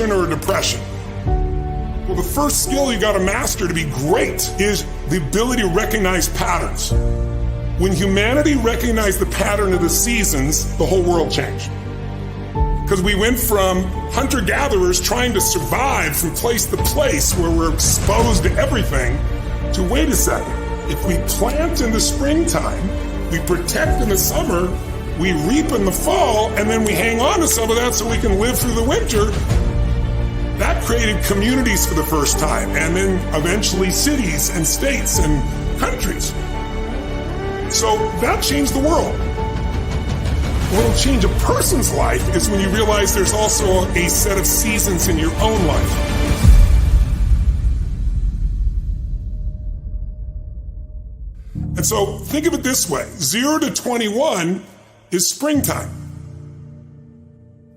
or depression? Well, the first skill you got to master to be great is the ability to recognize patterns. When humanity recognized the pattern of the seasons, the whole world changed. Because we went from hunter-gatherers trying to survive from place to place where we're exposed to everything, to wait a second, if we plant in the springtime, we protect in the summer, we reap in the fall, and then we hang on to some of that so we can live through the winter. That created communities for the first time, and then eventually cities and states and countries. So that changed the world. What will change a person's life is when you realize there's also a set of seasons in your own life. And so think of it this way, 0 to 21 is springtime.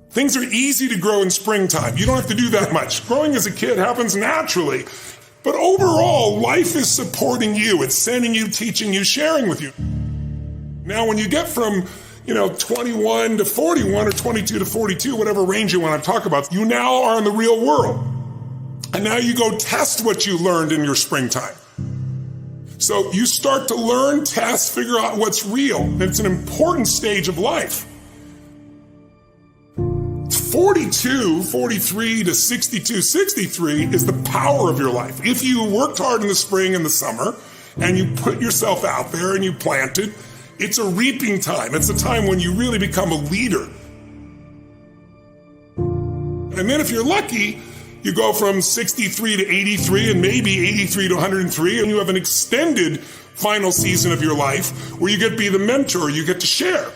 Things are easy to grow in springtime. You don't have to do that much. Growing as a kid happens naturally. But overall, life is supporting you. It's sending you, teaching you, sharing with you. Now, when you get from 21 to 41 or 22 to 42, whatever range you want to talk about, you now are in the real world. And now you go test what you learned in your springtime. So you start to learn, test, figure out what's real. It's an important stage of life. 42, 43 to 62, 63 is the power of your life. If you worked hard in the spring and the summer and you put yourself out there and you planted, it's a reaping time. It's a time when you really become a leader. And then if you're lucky, you go from 63 to 83 and maybe 83 to 103, and you have an extended final season of your life where you get to be the mentor, you get to share.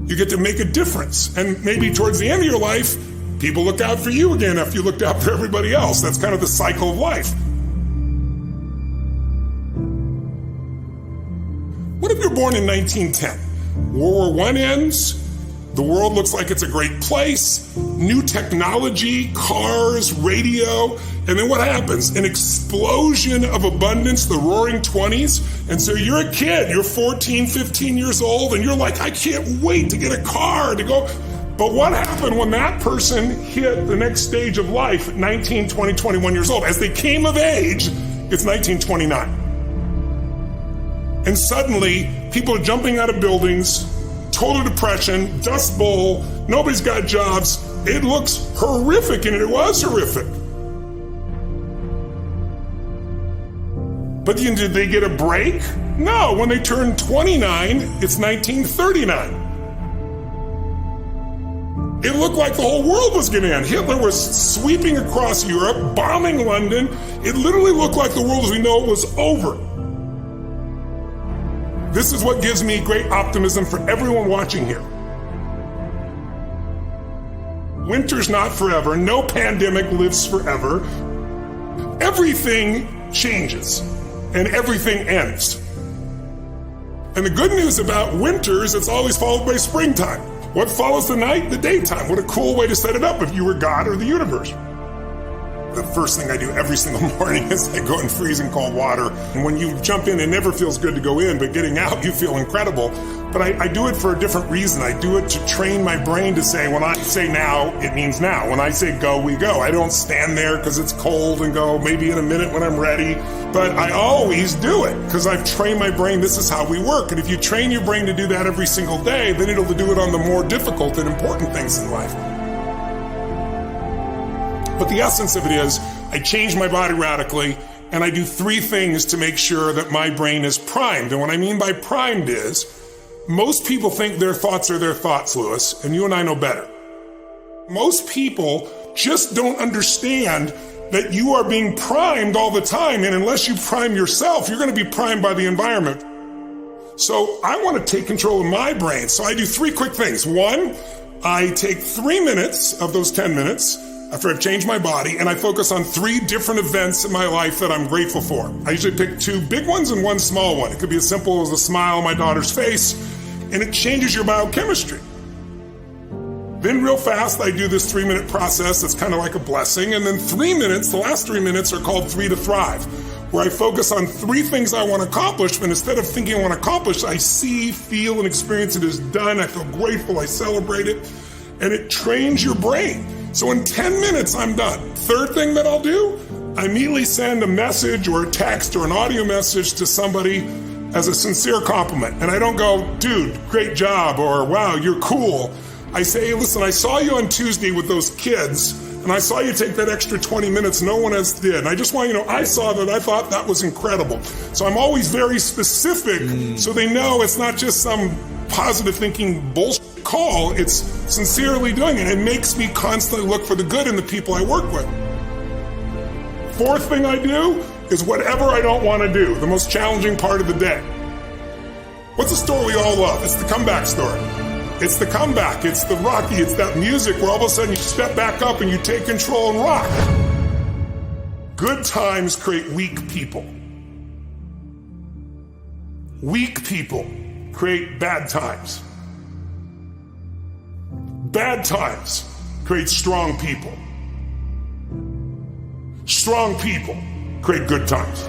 You get to make a difference. And maybe towards the end of your life, people look out for you again after you looked out for everybody else. That's kind of the cycle of life. What if you're born in 1910? World War I ends, the world looks like it's a great place, new technology, cars, radio, and then what happens? An explosion of abundance, the roaring 20s, and so you're a kid, you're 14, 15 years old, and you're like, I can't wait to get a car, to go. But what happened when that person hit the next stage of life at 19, 20, 21 years old? As they came of age, it's 1929. And suddenly, people are jumping out of buildings, total depression, dust bowl, nobody's got jobs. It looks horrific, and it was horrific. But did they get a break? No, when they turned 29, it's 1939. It looked like the whole world was going to end. Hitler was sweeping across Europe, bombing London. It literally looked like the world as we know it was over. This is what gives me great optimism for everyone watching here. Winter's not forever. No pandemic lives forever. Everything changes and everything ends. And the good news about winter is it's always followed by springtime. What follows the night? The daytime. What a cool way to set it up if you were God or the universe. The first thing I do every single morning is I go in freezing cold water. And when you jump in, it never feels good to go in, but getting out, you feel incredible. But I do it for a different reason. I do it to train my brain to say, when I say now, it means now. When I say go, we go. I don't stand there because it's cold and go maybe in a minute when I'm ready. But I always do it because I've trained my brain. This is how we work. And if you train your brain to do that every single day, then it'll do it on the more difficult and important things in life. But the essence of it is, I change my body radically, and I do 3 things to make sure that my brain is primed. And what I mean by primed is, most people think their thoughts are their thoughts, Lewis, and you and I know better. Most people just don't understand that you are being primed all the time, and unless you prime yourself, you're going to be primed by the environment. So I want to take control of my brain. So I do 3 quick things. 1, I take 3 minutes of those 10 minutes, after I've changed my body, and I focus on 3 different events in my life that I'm grateful for. I usually pick 2 big ones and 1 small one. It could be as simple as a smile on my daughter's face, and it changes your biochemistry. Then real fast, I do this 3-minute process that's kind of like a blessing, and then 3 minutes, the last 3 minutes are called 3 to Thrive, where I focus on 3 things I want to accomplish, but instead of thinking I want to accomplish, I see, feel, and experience it as done. I feel grateful, I celebrate it. and it trains your brain. So in 10 minutes, I'm done. Third thing that I'll do, I immediately send a message or a text or an audio message to somebody as a sincere compliment. And I don't go, dude, great job, or wow, you're cool. I say, hey, listen, I saw you on Tuesday with those kids, and I saw you take that extra 20 minutes no one else did. And I just want you to know, I saw that, I thought that was incredible. So I'm always very specific so they know it's not just some positive thinking bullshit call, it's sincerely doing it. It makes me constantly look for the good in the people I work with. Fourth thing I do is whatever I don't want to do, the most challenging part of the day. What's a story we all love? It's the comeback story. It's the comeback, it's the Rocky, it's that music where all of a sudden you step back up and you take control and rock. Good times create weak people. Weak people create bad times. Bad times create strong people. Strong people create good times.